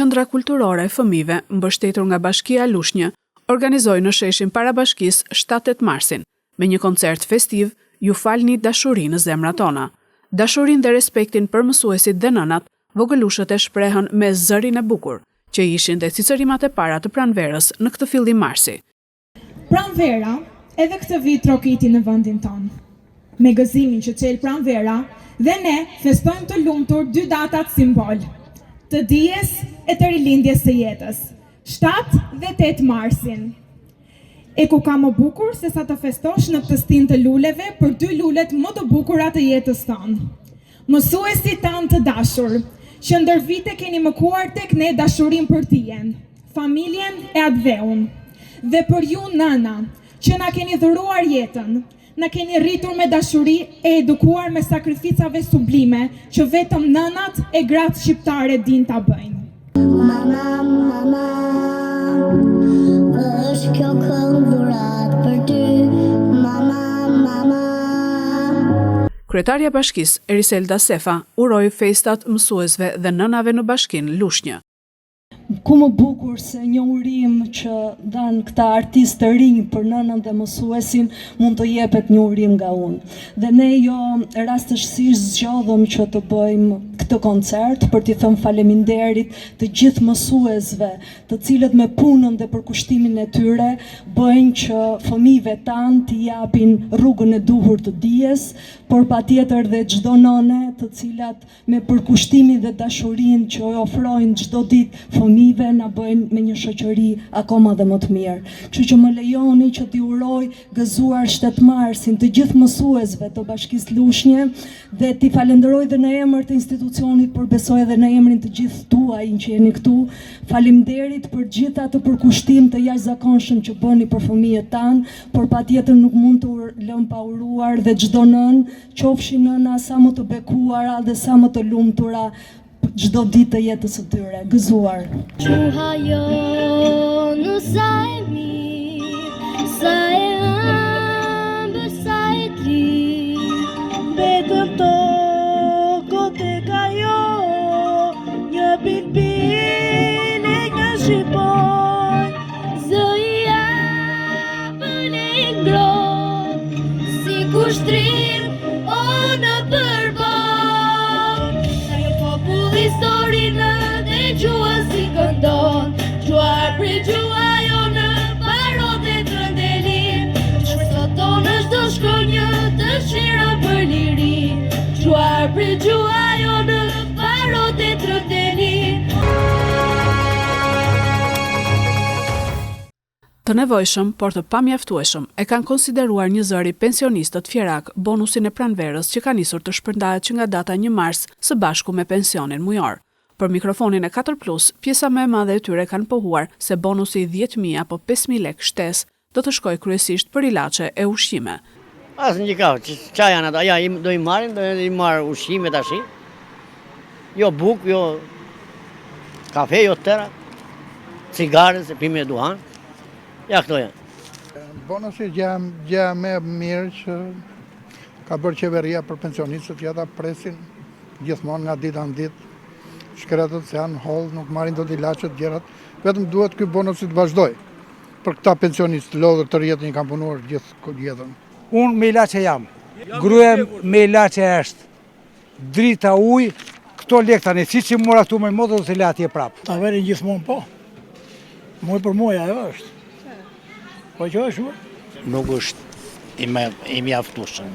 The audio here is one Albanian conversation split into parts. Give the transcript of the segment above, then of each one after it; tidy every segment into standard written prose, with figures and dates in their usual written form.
Qendra Kulturore e Fëmijëve, mbështetur nga Bashkia Lushnjë, organizoi në sheshin para bashkisë 7-8 marsin, me një koncert festiv, Ju falni dashurinë në zemrat tona. Dashurinë dhe respektin për mësuesit dhe nënat, vogëlushët e shprehën me zërin e bukur, që ishin dhe cicërimat e para të pranverës në këtë fillim marsi. Pranvera edhe këtë vit trokiti në vendin tonë. Me gëzimin që çel pranvera dhe ne festojmë të lumtur 2 datat simbol, të dijes e të rilindjes së jetës, 7 dhe 8 marsin. E ku ka më bukur se sa të festosh në këtë stin të luleve për 2 lulet më të bukura të jetës tonë. Mësuesit tanë të dashur, që ndër vite keni mëkuar tek ne dashurin për tijen, familjen e Adveun, dhe për ju nëna, që na keni dhuruar jetën, na keni rritur me dashuri e edukuar me sakrificave sublime që vetëm nënat e gratë shqiptare din ta bëjnë. Mama, mama, është kjo këngë dhurat për ty, mama, mama. Kryetarja e Bashkisë, Eriselda Sefa, uroi festat mësuesve dhe nënave në Bashkinë Lushnjë. Ku më bukur se një urim që dan këta artistë të rinj për nënën dhe mësuesin mund të jepet një urim nga unë. Dhe ne jo rastësisht zgjodhëm që të bëjmë këtë koncert për t'i thënë faleminderit të gjithë mësuesve, të cilët me punën dhe për kushtimin e tyre bëjnë që fëmijëve tanë t'i japin rrugën e duhur të dijes, por patjetër dhe çdo nëne të cilat me përkushtimin dhe dashurinë që ofrojnë çdo ditë fëmijëve na bëjnë me një shoqëri akoma dhe më të mirë. Kështu që më lejoni që t'i uroj gëzuar 7 marsin të gjithë mësuesve të Bashkisë Lushnjë dhe t'i falenderoj dhe në emër të institucionit, por besoj edhe në emrin të gjithë tuaj që jeni këtu. Faleminderit për gjithë atë përkushtim të jashtëzakonshëm që bëni për fëmijët tanë, por patjetër nuk mund të lëm pa uruar dhe çdo nën, qofshin nëna sa më të bekuara dhe sa më të lumtura çdo ditë të jetës së tyre. Gëzuar. Quha jo në sa e mirë, sa e ëmbël, sa e tri, betëm tokët e ka jo, një bitbin e një shqipoj, zëja për e ngrohtë, si kushtrim o në përbot. Ajo popull historinë dhe gjua si këndon, gjua për gjua jo në parot e të ndelin, që soton është do shkronjë të shira për lirin, gjua për gjua jo në parot e të ndelin. Të nevojshëm, por të pamjaftueshëm, e kanë konsideruar një zëri pensionistët fjerak bonusin e pranverës që ka nisur të shpërndahet që nga data 1 mars së bashku me pensionin mujor. Për mikrofonin e 4+, pjesa më e madhe e tyre kanë pohuar se bonusi 10.000 apo 5.000 lek shtesë do të shkojë kryesisht për ilaçe e ushqime. Asnjë gjë, çfarë janë ata? Ja, do i marrin, do i marr ushqime tash. Jo buk, jo kafe, jo tëra, cigare, se pimë duhan. Ja, këto janë. Bonusi gjë më e mirë që ka bërë qeveria për pensionistët, që ata presin gjithmonë nga dita në ditë. Shkretët se janë holl, nuk marrin dot ilaçet gjërat, vetëm duhet ky bonusi të vazhdoj. Për këta pensionistë lodhur të rjetën i kanë punuar gjithë jetën. Unë me ilaçe jam. Gruaja me ilaçe është. Drita, ujë, këto lek tani, siç i mora këtu më modë ose le atje prap. ta verin gjithmonë po. Muaj për muaj ajo është. Po që është? Nuk është i mjaftueshëm.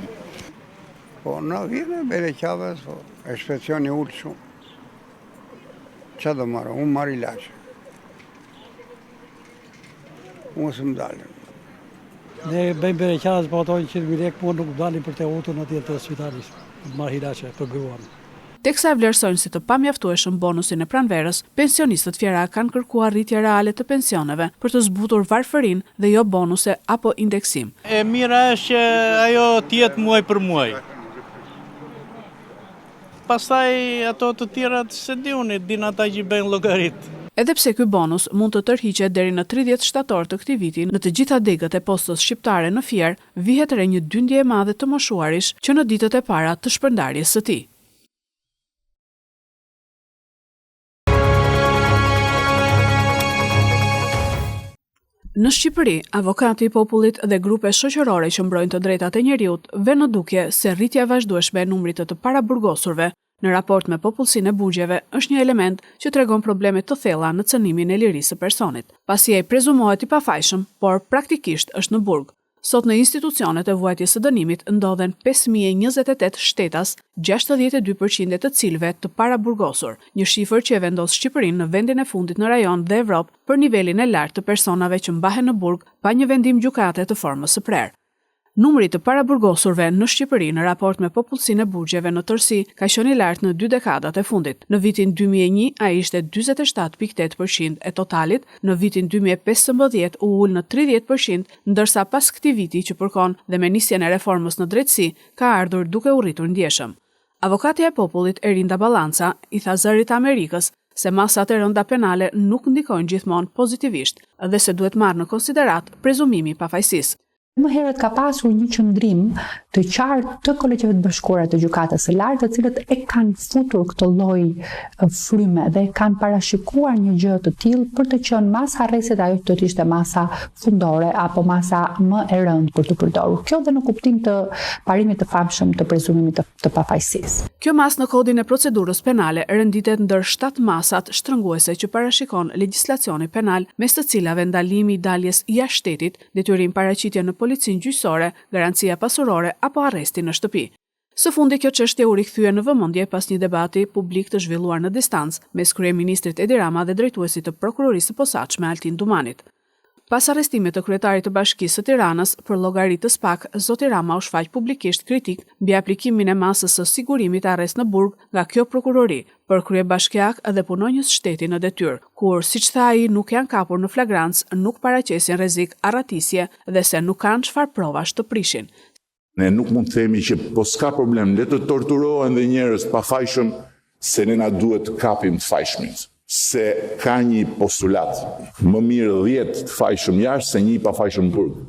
Po në vite bereqave, ekspresioni ullë shumë. Qa do marrë? Unë marrë ilaçe. Unë së më dalën. Ne bëjmë bereqave po ato 100.000 lekë, po nuk dalin për te utën atje të spitalis. Marrë ilaçe për gruan. Teksa vlerësojnë si të pamjaftueshëm bonusin e pranverës, pensionistët fjerak kanë kërkuar rritje reale të pensioneve për të zbutur varfërinë dhe jo bonuse apo indeksim. E mira është që ajo të jetë muaj për muaj. Pastaj ato të tjerat se din ata që bëjnë llogarit. Edhe pse ky bonus mund të tërhiqet deri në 30 shtator të këtij viti, në të gjitha degët e postës shqiptare në Fier, vihet re një dyndje e madhe të moshuarish që në ditët e para të shpërndarjes së tij. Në Shqipëri, avokati i popullit dhe grupe shoqërore që mbrojnë të drejtat e njerëzit vënë në dukje se rritja e vazhdueshme e numrit të paraburgosurve në raport me popullsinë e bugjeve është një element që tregon probleme të thella në cënimin e lirisë së personit, pasi ai prezumohet i pafajshëm, por praktikisht është në burg. Sot në institucionet e vuajtjes së dënimit ndodhen 5028 shtetas, 62% të cilëve të paraburgosur, një shifër që e vendos Shqipërinë në vendin e fundit në rajon dhe Evropë për nivelin e lartë të personave që mbahen në burg pa një vendim gjykate të formës së prerë. Numri të paraburgosurve në Shqipëri në raport me popullsinë e bugjeve në tërësi ka qenë i lartë në 2 dekadat e fundit. Në vitin 2001 ai ishte 47.8% e totalit, në vitin 2015 u ul në 30%, ndërsa pas këtij viti që përkon dhe me nisjen e reformës në drejtësi ka ardhur duke u rritur ndjeshëm. Avokatja e popullit Erinda Ballanca i tha Zërit Amerikës se masat e rënda penale nuk ndikojnë gjithmonë pozitivisht dhe se duhet marrë në konsiderat prezumimi i pafajësisë. Më herët ka pasur një qëndrim të qartë të kolegjeve të bashkuara të gjykatës së lartë, të cilët e kanë futur këtë lloj fryme dhe kanë parashikuar një gjë të tillë për të qenë masa rresit ajo do të ishte masa fundore apo masa më e rëndë për të përdorur. Kjo dhe në kuptim të parimit të famshëm të prezumimit të pafajësisë. Kjo mas në kodin e procedurës penale renditet ndër 7 masat shtrënguese që parashikon legjislacioni penal, mes të cilave ndalimi i daljes jashtë shtetit, detyrim paraqitje në policinë gjyqësore, garancia pasurore apo arresti në shtëpi. Së fundi kjo çështje u rikthye në vëmendje pas një debati publik të zhvilluar në distancë mes kryeministrit Edi Rama dhe drejtuesit të prokurorisë së posaçme Altin Dumanit. Pas arrestimit të kryetarit të Bashkisë së Tiranës për llogari të SPAK, zoti Rama u shfaq publikisht kritik mbi aplikimin e masës së sigurimit arrest në burg nga kjo prokurori për kryebashkiak dhe punonjës shteti në detyrë, kur, siç tha ai, nuk janë kapur në flagrancë, nuk paraqesin rrezik arratisje dhe se nuk kanë çfarë provash të prishin. Ne nuk mund të themi që po s'ka problem, le të torturohen dhe njerëz pafajshëm, se ne na duhet të kapim të fajshmit. Se ka një postulat, më mirë 10 të fajshëm jashtë se një pafajshëm burg,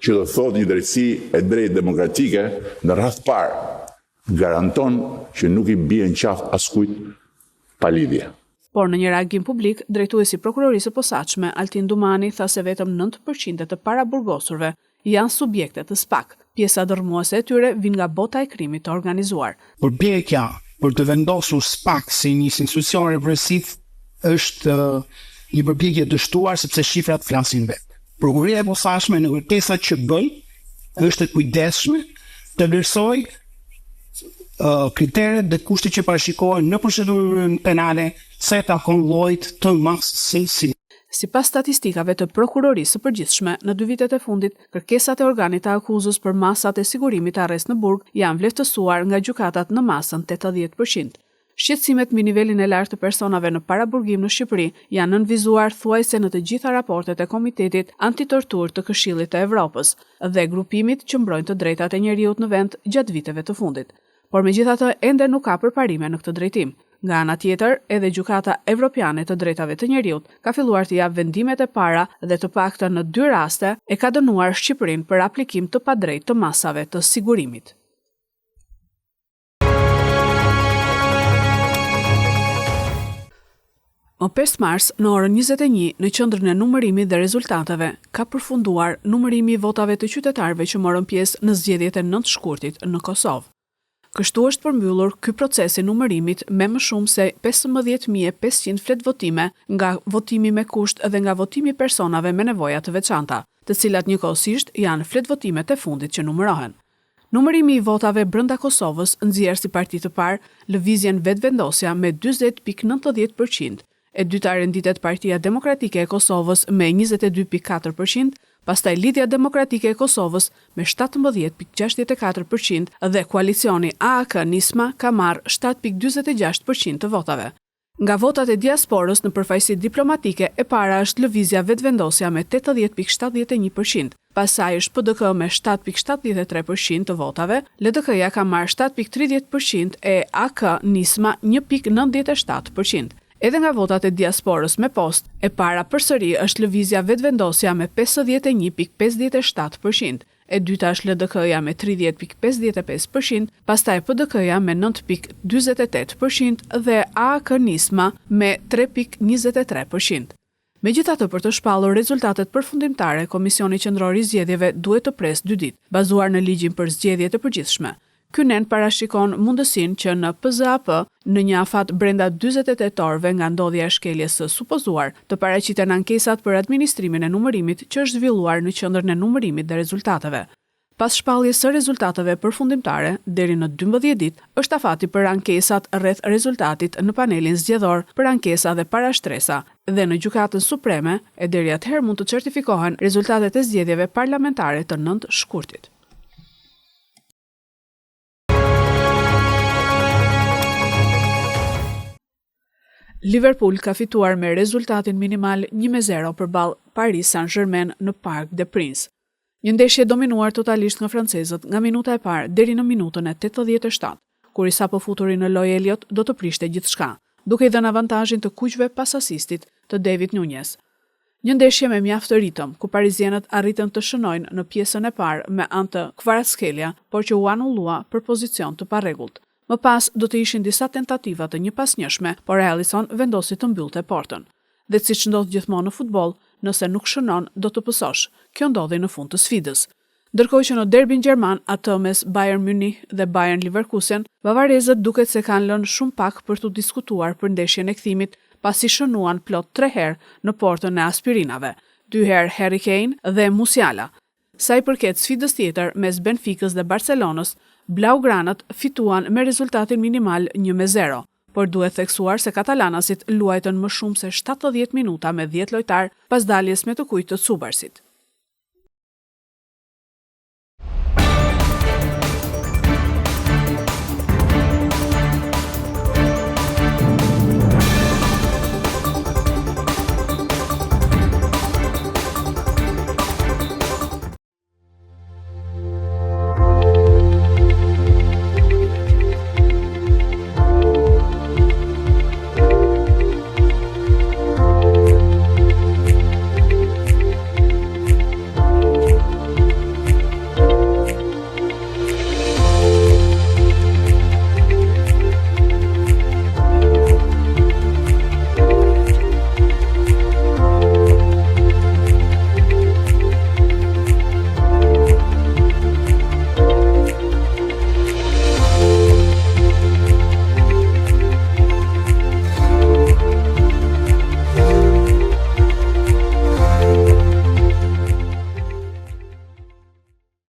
që do thot një drejtësi e drejtë demokratike në radhë parë garanton që nuk i bie në qafë askujt pa lidhje. Por në një reagim publik, drejtuesi prokurorisë së posaçme Altin Dumani tha se vetëm 9% të paraburgosurve janë subjekte të SPAK. Pjesa dërmuese e tyre vijnë nga bota e krimit të organizuar. Përpjekja për të vendosur SPAK si një institucion represiv është një përpjekje të shtuar sepse shifrat flasin vetë. Prokuroria e posaçme në kërkesat që bën është e kujdesshme të vlerësojë kriteret dhe kushtet që parashikohen në procedurën penale sa e takon llojit të masës. Sipas statistikave të prokurorisë së përgjithshme, në 2 vitet e fundit, kërkesat e organit të akuzës për masat e sigurimit të arrest në burg janë vlerësuar nga gjykatat në masën 80%. Shqetësimet mbi nivelin e lartë të personave në paraburgim në Shqipëri janë nënvizuar thuajse në të gjitha raportet e Komitetit Antitortur të Këshillit të Evropës dhe grupimit që mbrojnë të drejtat e njerëzit në vend gjatë viteve të fundit. Por megjithatë ende nuk ka përparime në këtë drejtim. Nga ana tjetër, edhe Gjykata Evropiane të Drejtave të Njerëzit ka filluar të japë vendimet e para dhe të paktën në 2 raste e ka dënuar Shqipërinë për aplikim të padrejtë të masave të sigurimit. Më 5 mars, në orën 21, në qendrën e numërimit dhe rezultateve, ka përfunduar numërimi i votave të qytetarëve që morën pjesë në zgjedhjet e 9 shkurtit në Kosovë. Kështu është përmbyllur ky proces i numërimit me më shumë se 15.500 flet votime nga votimi me kusht dhe nga votimi personave me nevoja të veçanta, të cilat njëkohësisht janë flet votimet e fundit që numërohen. Numërimi i votave brenda Kosovës nxjerr si parti të parë Lëvizjen Vetvendosja me 40.90%, e dyta renditet Partia Demokratike e Kosovës me 22.4%, pastaj Lidhja Demokratike e Kosovës me 17.64% dhe koalicioni AAK-Nisma ka marrë 7.46% të votave. Nga votat e diasporës në përfaqësi diplomatike e para është Lëvizja Vetvendosja me 80.71%, pastaj është PDK me 7.73% të votave, LDK-ja ka marrë 7.30% e AK-Nisma 1.97%. Edhe nga votat e diasporës me post, e para përsëri është Lëvizja Vetvendosja me 51.57%, e dyta është LDK-ja me 30.55%, pastaj PDK-ja me 9.48% dhe AAK-Nisma me 3.23%. Megjithatë, për të shpallur rezultatet përfundimtare, Komisioni Qendror i Zgjedhjeve duhet të presë 2 ditë, bazuar në ligjin për zgjedhje të përgjithshme. Ky nen parashikon mundësinë që në PZAP, në një afat brenda 48 orëve nga ndodhja e shkeljes së supozuar, të paraqiten ankesat për administrimin e numërimit që është zhvilluar në qendrën e numërimit dhe rezultateve. Pas shpalljes së rezultateve përfundimtare, deri në 12 ditë, është afati për ankesat rreth rezultatit në panelin zgjedhor, për ankesa dhe parashtresa, dhe në Gjykatën Supreme, e deri atëherë mund të certifikohen rezultatet e zgjedhjeve parlamentare të 9 shkurtit. Liverpool ka fituar me rezultatin minimal 1-0 përballë Paris Saint-Germain në Parc des Princes. Një ndeshje dominuar totalisht nga francezët nga minuta e parë deri në minutën e 87, kur i sapo futuri në lojë Elliot do të prishte gjithçka, duke i dhënë avantazhin të kuqve pas asistit të David Nunez. Një ndeshje me mjaft ritëm, ku parizianët arritën të shënojnë në pjesën e parë me anë të Kvaratskhelia, por që u anullua për pozicion të parregullt. Më pas do të ishin disa tentativa të njëpasnjëshme, por Alisson vendosi të mbyllte portën. Dhe siç ndodh gjithmonë në futboll, nëse nuk shënon, do të pësosh. Kjo ndodhi në fund të sfidës. Ndërkohë që në derbin gjerman, atë mes Bayern Munich dhe Bayern Leverkusen, bavarezët duket se kanë lënë shumë pak për të diskutuar për ndeshjen e kthimit, pasi shënuan plot 3 herë në portën e aspirinave, 2 herë Harry Kane dhe Musiala. Sa i përket sfidës tjetër mes Benficës dhe Barcelonës, Blaugranat fituan me rezultatin minimal 1-0, por duhet theksuar se katalanasit luajtën më shumë se 70 minuta me 10 lojtar pas daljes me të kujt të Cubarsit.